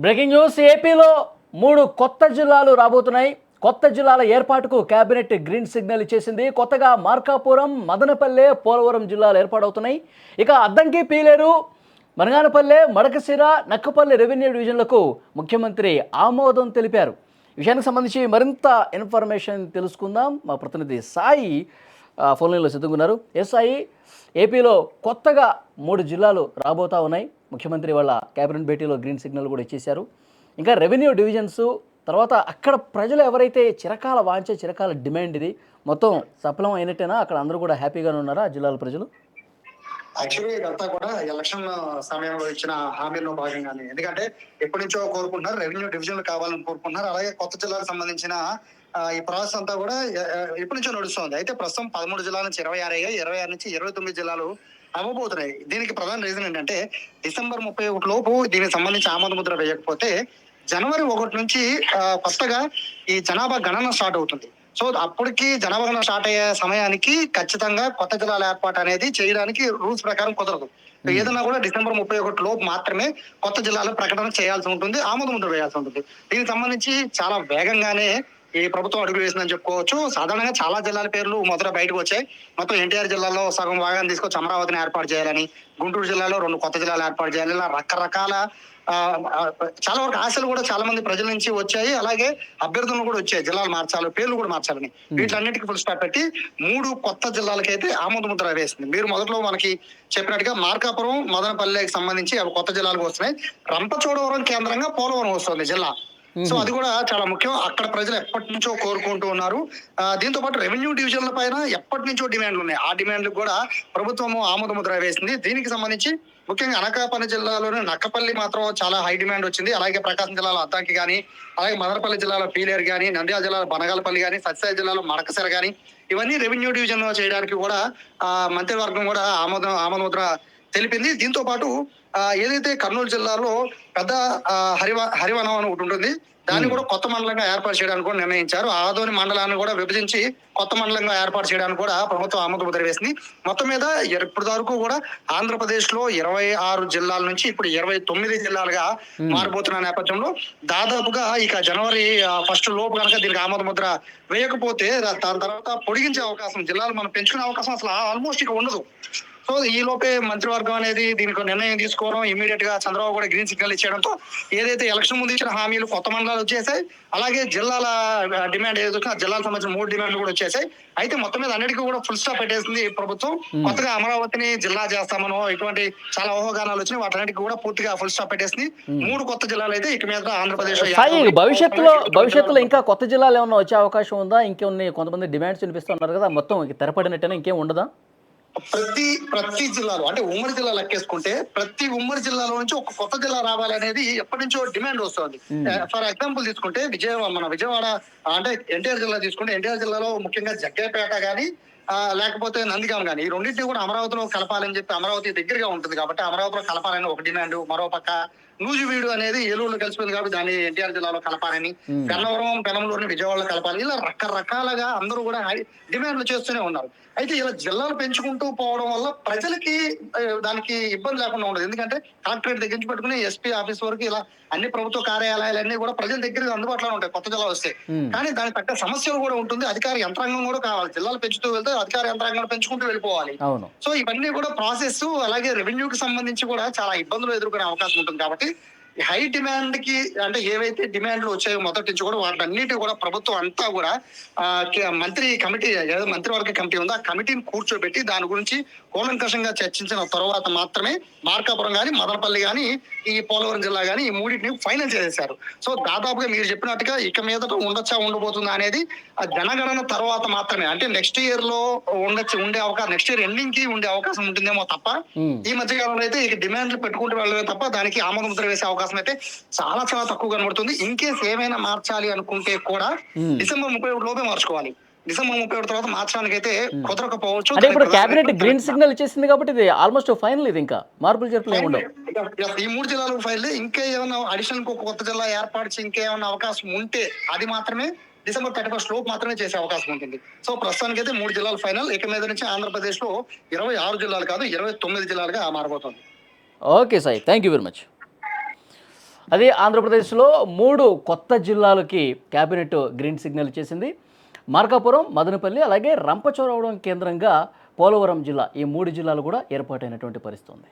Breaking news. ఏపీలో 3 కొత్త జిల్లాలు రాబోతున్నాయి. కొత్త జిల్లాల ఏర్పాటుకు కేబినెట్ గ్రీన్ సిగ్నల్ ఇచ్చేసింది. కొత్తగా మార్కాపురం, మదనపల్లె, పోలవరం జిల్లాలు ఏర్పాటవుతున్నాయి. ఇక అద్దంకి, పీలేరు, మనగానపల్లె, మడకశిర, నక్కపల్లి రెవెన్యూ డివిజన్లకు ముఖ్యమంత్రి ఆమోదం తెలిపారు. ఈ విషయానికి సంబంధించి మరింత ఇన్ఫర్మేషన్ తెలుసుకుందాం. మా ప్రతినిధి సాయి ఫోన్ లైన్లో సిద్ధంగా ఉన్నారు. సాయి, ఏపీలో కొత్తగా 3 జిల్లాలు రాబోతా ఉన్నాయి. ముఖ్యమంత్రి వాళ్ళ కేబినెట్ భేటీలో గ్రీన్ సిగ్నల్ కూడా ఇచ్చేశారు. ఇంకా రెవెన్యూ డివిజన్స్ తర్వాత అక్కడ ప్రజలు ఎవరైతే చిరకాల వాంచే, చిరకాల డిమాండ్ ఇది మొత్తం సఫలం అయినట్టేనా? అక్కడ అందరూ కూడా హ్యాపీగానే ఉన్నారా ఆ జిల్లాల ప్రజలు? యాక్చువల్లీ ఇదంతా కూడా ఎలక్షన్ సమయంలో ఇచ్చిన హామీల్లో భాగంగానే. ఎందుకంటే ఎప్పటి నుంచో కోరుకుంటున్నారు, రెవెన్యూ డివిజన్లు కావాలని కోరుకుంటున్నారు. అలాగే కొత్త జిల్లాకు సంబంధించిన ఈ ప్రాసెస్ అంతా కూడా ఎప్పటి నుంచో నడుస్తుంది. అయితే ప్రస్తుతం 13 జిల్లాల నుంచి 26 అయ్యాయి. 26 నుంచి 29 జిల్లాలు అవ్వబోతున్నాయి. దీనికి ప్రధాన రీజన్ ఏంటంటే డిసెంబర్ 31 లోపు దీనికి సంబంధించి ఆమోద ముద్ర వేయకపోతే జనవరి 1 నుంచి కొత్తగా ఈ జనాభా గణన స్టార్ట్ అవుతుంది. సో అప్పటికి జనాభా గణన స్టార్ట్ అయ్యే సమయానికి ఖచ్చితంగా కొత్త జిల్లాల ఏర్పాటు అనేది చేయడానికి రూల్స్ ప్రకారం కుదరదు. ఏదన్నా కూడా డిసెంబర్ 31 లోపు మాత్రమే కొత్త జిల్లాల ప్రకటన చేయాల్సి ఉంటుంది, ఆమోద ముద్ర వేయాల్సి ఉంటుంది. దీనికి సంబంధించి చాలా వేగంగానే ఈ ప్రభుత్వం అడుగులు వేసిందని చెప్పుకోవచ్చు. సాధారణంగా చాలా జిల్లాల పేర్లు మొదట బయటకు వచ్చాయి. మొత్తం ఎన్టీఆర్ జిల్లాలో సగం భాగాన్ని తీసుకొచ్చి అమరావతిని ఏర్పాటు చేయాలని, గుంటూరు జిల్లాలో 2 కొత్త జిల్లాలు ఏర్పాటు చేయాలి, ఇలా రకరకాల చాలా వరకు ఆశలు కూడా చాలా మంది ప్రజల నుంచి వచ్చాయి. అలాగే అభ్యర్థులు కూడా వచ్చాయి, జిల్లాలు మార్చాలి, పేర్లు కూడా మార్చాలని. వీటన్నిటికీ ఫుల్ స్టాప్ పెట్టి 3 కొత్త జిల్లాలకైతే ఆమోద ముద్ర వేసింది. మీరు మొదట్లో మనకి చెప్పినట్టుగా మార్కాపురం, మదనపల్లెకి సంబంధించి అవి కొత్త జిల్లాలకు వస్తున్నాయి. రంపచోడవరం కేంద్రంగా పోలవరం వస్తుంది జిల్లా. సో అది కూడా చాలా ముఖ్యం. అక్కడ ప్రజలు ఎప్పటి నుంచో కోరుకుంటూ ఉన్నారు. దీంతో పాటు రెవెన్యూ డివిజన్ల పైన ఎప్పటి నుంచో డిమాండ్లు ఉన్నాయి. ఆ డిమాండ్లు కూడా ప్రభుత్వం ఆమోద ముద్ర వేసింది. దీనికి సంబంధించి ముఖ్యంగా అనకాపల్లి జిల్లాలోనే నక్కపల్లి మాత్రం చాలా హై డిమాండ్ వచ్చింది. అలాగే ప్రకాశం జిల్లాలో అద్దంకి కానీ, అలాగే మదనపల్లి జిల్లాలో పీలేరు కానీ, నంద్యాల జిల్లాలో బనగాలపల్లి కానీ, సత్యసాయి జిల్లాలో మడకసిర కానీ, ఇవన్నీ రెవెన్యూ డివిజన్ చేయడానికి కూడా మంత్రివర్గం కూడా ఆమోద ముద్ర తెలిపింది. దీంతో పాటు ఏదైతే కర్నూలు జిల్లాలో పెద్ద హరివనం అని ఒకటి ఉంటుంది, దాన్ని కూడా కొత్త మండలంగా ఏర్పాటు చేయడానికి కూడా నిర్ణయించారు. ఆదోని మండలాన్ని కూడా విభజించి కొత్త మండలంగా ఏర్పాటు చేయడానికి కూడా ప్రభుత్వం ఆమోద ముద్ర వేసింది. మొత్తం మీద ఇప్పటి వరకు కూడా ఆంధ్రప్రదేశ్ లో 26 జిల్లాల నుంచి ఇప్పుడు 29 జిల్లాలుగా మారిపోతున్న నేపథ్యంలో దాదాపుగా ఇక జనవరి 1 లోపు కనుక దీనికి ఆమోద ముద్ర వేయకపోతే దాని తర్వాత పొడిగించే అవకాశం, జిల్లాలు మనం పెంచుకునే అవకాశం అసలు ఆల్మోస్ట్ ఇక ఉండదు. సో ఈ లోపే మంత్రివర్గం అనేది దీనికి నిర్ణయం తీసుకోవడం, ఇమీడియట్ గా చంద్రబాబు కూడా గ్రీన్ సిగ్నల్ ఇచ్చేయడంతో ఏదైతే ఎలక్షన్ ముందు ఇచ్చిన హామీలు కొత్త మండలాలు వచ్చేసాయి. అలాగే జిల్లాల డిమాండ్ ఏదైతే ఆ జిల్లాలకు సంబంధించిన 3 డిమాండ్లు కూడా వచ్చేసాయి. అయితే మొత్తం మీద అన్నిటికీ కూడా ఫుల్ స్టాప్ పెట్టేసింది ప్రభుత్వం. కొత్తగా అమరావతిని జిల్లా చేస్తామనో ఇటువంటి చాలా ఊహాగానాలు వచ్చినాయి. వాటన్నిటికీ కూడా పూర్తిగా ఫుల్ స్టాప్ పెట్టేసింది. 3 కొత్త జిల్లాలు అయితే ఇక మీద ఆంధ్రప్రదేశ్ భవిష్యత్తులో ఇంకా కొత్త జిల్లాలు ఏమన్నా వచ్చే అవకాశం ఉందా? ఇంకేమన్నా కొంతమంది డిమాండ్స్ వినిపిస్తున్నారు కదా, మొత్తం తెరపడినట్టేనా, ఇంకేం ఉండదా? ప్రతి జిల్లాలో అంటే ఉమ్మడి జిల్లా లెక్కేసుకుంటే ప్రతి ఉమ్మడి జిల్లాలో నుంచి ఒక కొత్త జిల్లా రావాలనేది ఎప్పటి నుంచో డిమాండ్ వస్తుంది. ఫర్ ఎగ్జాంపుల్ తీసుకుంటే విజయవాడ అంటే ఎన్టీఆర్ జిల్లా తీసుకుంటే ఎన్టీఆర్ జిల్లాలో ముఖ్యంగా జగ్గైపేట గానీ లేకపోతే నందిగాం కానీ ఈ రెండింటిని కూడా అమరావతిలో కలపాలని చెప్పి, అమరావతి దగ్గరగా ఉంటుంది కాబట్టి అమరావతిలో కలపాలని ఒక డిమాండ్. మరో పక్క నూజివీడు అనేది ఏలూరులో కలిసిపోయింది కాబట్టి దాన్ని ఎన్టీఆర్ జిల్లాలో కలపాలని, గన్నవరం, పెనమలూరుని విజయవాడలో కలపాలి, ఇలా రకరకాలుగా అందరూ కూడా డిమాండ్లు చేస్తూనే ఉన్నారు. అయితే ఇలా జిల్లాలు పెంచుకుంటూ పోవడం వల్ల ప్రజలకి దానికి ఇబ్బంది లేకుండా ఉండదు. ఎందుకంటే కలెక్టరేట్ దగ్గర నుంచి పెట్టుకుని ఎస్పీ ఆఫీస్ వరకు ఇలా అన్ని ప్రభుత్వ కార్యాలయాలన్నీ కూడా ప్రజల దగ్గర అందుబాటులో ఉంటాయి కొత్త జిల్లా వస్తే. కానీ దానికి తగ్గ సమస్యలు కూడా ఉంటుంది, అధికార యంత్రాంగం కూడా కావాలి. జిల్లాలు పెంచుతూ వెళ్తే అధికార యంత్రాంగం పెంచుకుంటూ వెళ్ళిపోవాలి. సో ఇవన్నీ కూడా ప్రాసెస్, అలాగే రెవెన్యూకి సంబంధించి కూడా చాలా ఇబ్బందులు ఎదుర్కొనే అవకాశం ఉంటుంది. కాబట్టి హై డిమాండ్ కి అంటే ఏవైతే డిమాండ్లు వచ్చాయో మొదటి నుంచి కూడా వాటన్నిటి కూడా ప్రభుత్వం అంతా కూడా మంత్రివర్గ కమిటీ ఉందో ఆ కమిటీని కూర్చోబెట్టి దాని గురించి కూలంకషంగా చర్చించిన తర్వాత మాత్రమే మార్కాపురం గానీ, మదనపల్లి గానీ, ఈ పోలవరం జిల్లా గానీ ఈ 3టిని ఫైనల్ చేసేశారు. సో దాదాపుగా మీరు చెప్పినట్టుగా ఇక మీదట ఉండబోతుందా అనేది ఆ జనగణన తర్వాత మాత్రమే, అంటే నెక్స్ట్ ఇయర్ లో ఉండే అవకాశం, నెక్స్ట్ ఇయర్ ఎండింగ్ కి ఉండే అవకాశం ఉంటుందేమో తప్ప ఈ మధ్య కాలంలో అయితే ఇక డిమాండ్లు పెట్టుకుంటూ వెళ్ళడమే తప్ప దానికి ఆమోద ముద్ర వేసే అవకాశం అయితే చాలా చాలా తక్కువ కనబడుతుంది. ఇన్ కేసు ఏమైనా మార్చాలి అనుకుంటే కూడా డిసెంబర్ 31 లోపే మార్చుకోవాలి. డిసెంబర్ 31 తర్వాత మార్చడానికి అయితే కుదరకపోవచ్చు. అంటే ఇప్పుడు కేబినెట్ గ్రీన్ సిగ్నల్ ఇచ్చేసింది కాబట్టి ఇది ఆల్మోస్ట్ ఫైనల్, ఇది ఇంకా మార్పులు చేర్పులు ఏముండవు. ఈ 3 జిల్లాలకు ఫైల్. ఇంకా ఏమైనా అడిషనల్ కొత్త జిల్లా ఏర్పాటు ఇంకేమైనా అవకాశం ఉంటే అది మాత్రమే డిసెంబర్ 31 లోపు మాత్రమే చేసే అవకాశం ఉంటుంది. సో ప్రస్తుతానికి అయితే 3 జిల్లాలు ఫైనల్. ఇక మీద నుంచి ఆంధ్రప్రదేశ్ లో 26 జిల్లాలు కాదు 29 జిల్లాలుగా మారబోతుంది. Okay Sai, thank you very much. అది ఆంధ్రప్రదేశ్లో 3 కొత్త జిల్లాలకి కేబినెట్ గ్రీన్ సిగ్నల్ చేసింది. మార్కాపురం, మదనపల్లి అలాగే రంపచోడవరం కేంద్రంగా పోలవరం జిల్లా, ఈ 3 జిల్లాలు కూడా ఏర్పాటైనటువంటి పరిస్థితి ఉంది.